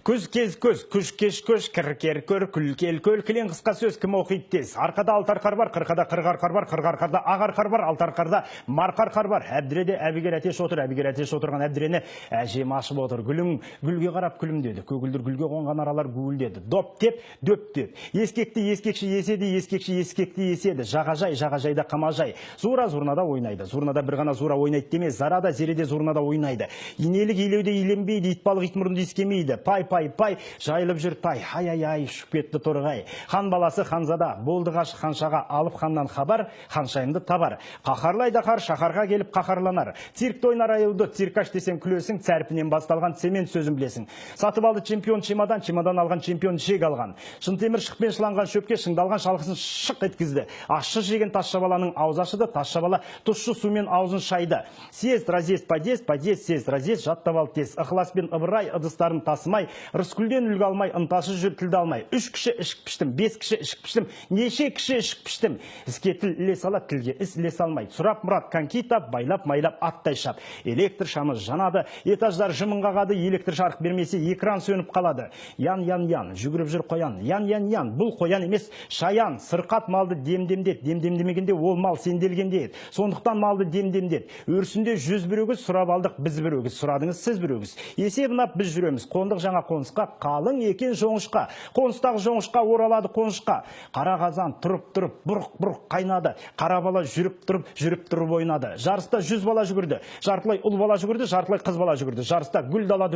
Күз кез көз, күш кеш көш, кір көр, күл кел көл, кілең қысқа сөз кім оқиды тез. Арқада алтар қар бар, қырқада қырғар қар бар, қырғар қарда ағар қар бар, алтар қарда марқар қар бар. Әбдіреде әбігер әтеш отыр, әбігер әтеш отырған әбдірені әжем ашып отыр. Гүлің гүлге қарап күлімдеді, көгілдір гүлге қонған аралар гуілдеді. Доп деп, дөп деп. Ескекті ескекші еседі, ескекші ескекті еседі. Жағажай, жағажайда қамажай. Зура зурнада ойнайды. Зурнада бір ғана зура ойнайды демес, зарада зереде зурнада ойнайды. Инелік илеуде иленбейді, итбалық итмұрынды искемейді. Пай, жайылып жүр тай, ай, шүпетті торғай. Хан баласы ханзада, болды ғаш ханшаға алып ханнан хабар, ханшайымды табар. Қақарлайды қар, шақарға келіп қақарланар. Циркті ойнар аюды, циркаш десең күлесің, цәрпінен басталған цемент сөзін білесің. Сатып алды чемпион чемодан, чемодан алған чемпион шек алған. Шынтемір шықпен шыланған шөпке шыңдалған шалқысын шық еткізді. Ашшы жеген тасша баланың ауыз ашыды, тасша бала тұщы сумен аузын шайды. Съезд, разъезд, подъезд, съезд, разъезд, жаттап ал тез. Ықыласпен ыбырай, ыдыстарын тасымай, Рыскүлден үлгі алмай, ынтасы жүр тілді алмай. 3 кіші ішік піштім, 5 кіші ішік піштім, неше кіші ішік піштім. Іске тіл іле салат, тілге іс іле салмай. Сұрап мұрат конкита, байлап, майлап, аттай шап. Электр шамы жанады, этаждар жымын қағады, электр жарық бермесе, экран сөніп қалады. Ян, жүгіріп жүр қоян. Ян, бұл қоян емес, шаян. Сырқат малды демдемдет, демдемдемегенде ол мал сенделгенде еді. Сондықтан малды демдемдет. Өрсінде 100 бірөгіз сұрап алдық, біз бірөгіз, сұрадыңыз, сіз бірөгіз. Есебінап біз жүреміз, қондық жаңа қонысқа, қалың екен жоңышқа. Қоныстағы жоңышқа оралады қонышқа. Қара қазан тұрып, бұрқ қайнады. Қара бала жүріп тұрып ойнады. Жарыста 100 бала жүгірді. Жартылай ұл бала жүгірді, жартылай қыз бала жүгірді. Жарыста гүл дала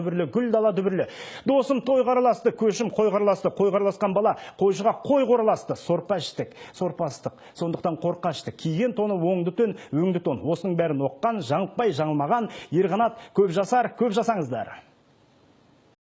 дүбірлі. Досым той қараласты, көшім қой қараласты. Қой қараласқан бала қойшыға қой қораласты. Сорпа іштік, сорпастық. Сондықтан қорқа іштік. Киген тоны оңды тон, өңді тон. Осының бәрін оққан, жаңылмаған, ерғанат, көп жасар, көп жасаңыздар.